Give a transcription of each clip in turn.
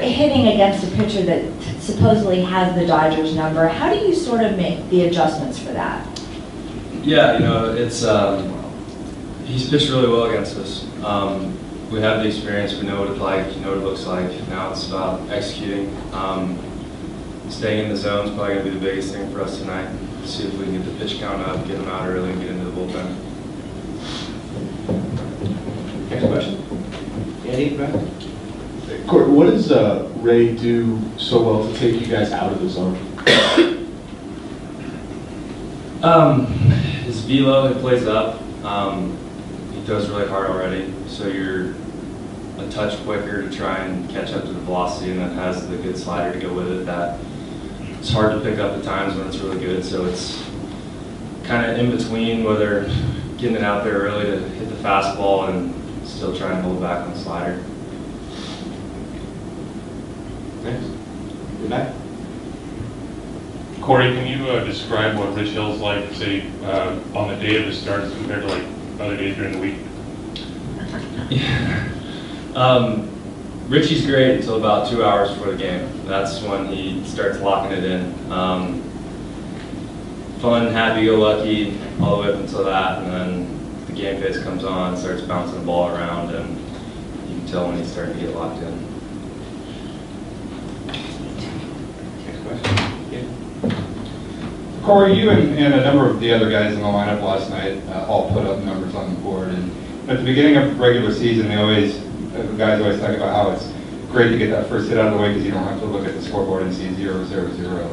hitting against a pitcher that supposedly has the Dodgers number, how do you sort of make the adjustments for that? Yeah, it's he's pitched really well against us. We have the experience, we know what it's like, what it looks like. Now it's about executing. Staying in the zone is probably going to be the biggest thing for us tonight. See if we can get the pitch count up, get them out early, and get into the bullpen. Next question. Andy, Brad? Corey, what does Ray do so well to take you guys out of the zone? His velo, he plays up. He throws really hard already, so you're a touch quicker to try and catch up to the velocity, and then has the good slider to go with it. That it's hard to pick up at times when it's really good, so it's kind of in between whether getting it out there early to hit the fastball and still trying to hold back on the slider. Next. Good back. Corey, can you describe what Rich Hill's like, say, on the day of his starts compared to like other days during the week? Yeah. Richie's great until about 2 hours before the game. That's when he starts locking it in. Fun, happy-go-lucky all the way up until that, and then the game face comes on, starts bouncing the ball around, and you can tell when he's starting to get locked in. Next question. Yeah. Corey, you and a number of the other guys in the lineup last night all put up numbers on the board. And at the beginning of regular season, guys always talk about how it's great to get that first hit out of the way because you don't have to look at the scoreboard and see 0, 0, 0.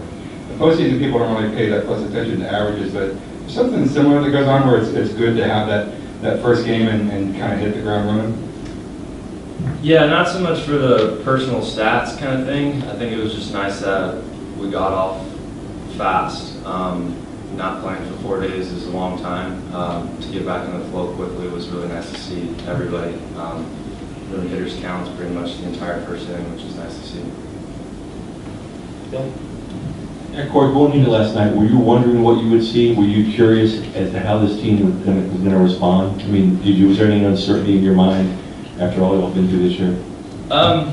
The postseason, people don't really pay that close attention to averages, but there's something similar that goes on where it's good to have that first game and kind of hit the ground running. Yeah, not so much for the personal stats kind of thing. I think it was just nice that we got off fast. Not playing for 4 days is a long time. To get back in the flow quickly was really nice to see everybody. The hitters counts pretty much the entire first inning, which is nice to see. Bill? Yeah, Corey, going into last night, were you wondering what you would see? Were you curious as to how this team was going to respond? I mean, was there any uncertainty in your mind after all you've been through this year? I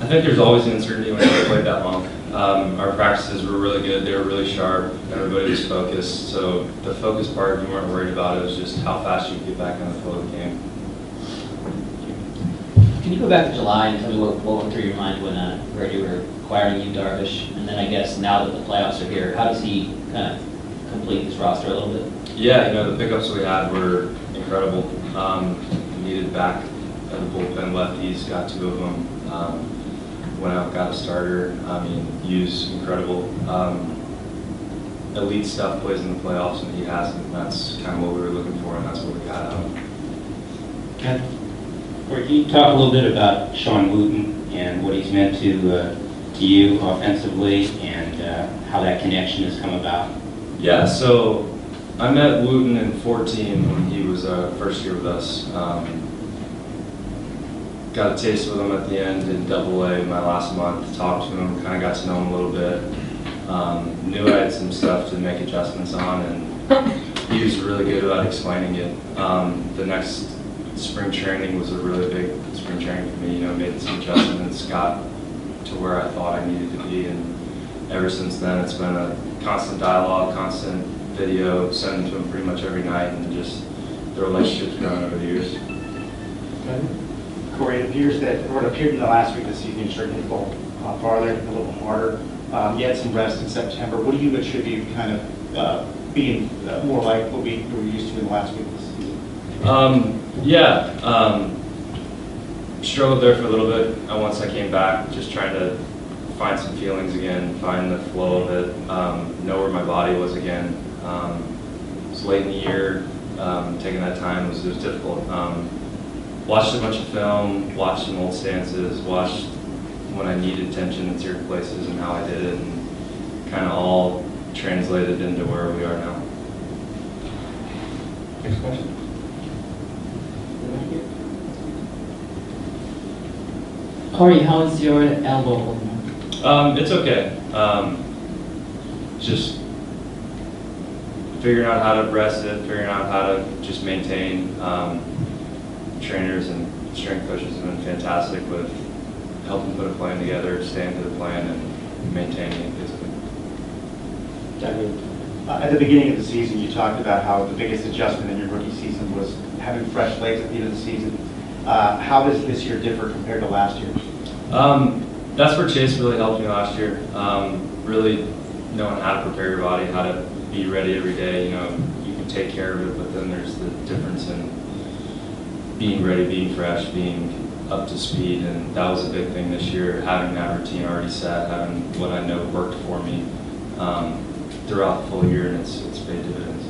think there's always an uncertainty when you played that long. Our practices were really good. They were really sharp. Everybody was focused. So the focus part, we weren't worried about. It was just how fast you could get back in the flow of the game. Can you go back to July and tell me what went through your mind when you were acquiring Yu Darvish? And then I guess now that the playoffs are here, how does he kind of complete his roster a little bit? Yeah, the pickups we had were incredible. Needed back at the bullpen lefties, got 2 of them. Went out, got a starter. I mean, Yu's incredible. Elite stuff plays in the playoffs, and he hasn't. That's kind of what we were looking for, and that's what we got out of him. Ken? Can you talk a little bit about Sean Wooten and what he's meant to you offensively and how that connection has come about? Yeah, so I met Wooten in 14 when he was first year with us. Got a taste with him at the end in Double-A my last month. Talked to him, kind of got to know him a little bit. Knew I had some stuff to make adjustments on, and he was really good about explaining it. The next spring training was a really big spring training for me. Made some adjustments, got to where I thought I needed to be, and ever since then it's been a constant dialogue, constant video, sending to him pretty much every night, and just the relationship's grown over the years. Corey, it appears that, or it appeared in the last week of the season, you started to hit the ball farther, a little harder. You had some rest in September. What do you attribute kind of being more like what we were used to in the last week of the season? Struggled there for a little bit. Once I came back, just trying to find some feelings again, find the flow of it, know where my body was again. It was late in the year. Taking that time was difficult. Watched a bunch of film, watched some old stances, watched when I needed tension in certain places and how I did it, and kind of all translated into where we are now. Next question. Corey, how is your elbow holding up? It's okay. Just figuring out how to rest it, figuring out how to just maintain. Trainers and strength coaches have been fantastic with helping put a plan together, staying to the plan, and maintaining it basically. At the beginning of the season, you talked about how the biggest adjustment in your rookie season was having fresh legs at the end of the season. How does this year differ compared to last year? That's where Chase really helped me last year. Really knowing how to prepare your body, how to be ready every day. You know, you can take care of it, but then there's the difference in being ready, being fresh, being up to speed, and that was a big thing this year, having that routine already set, having what I know worked for me throughout the full year, and it's paid dividends.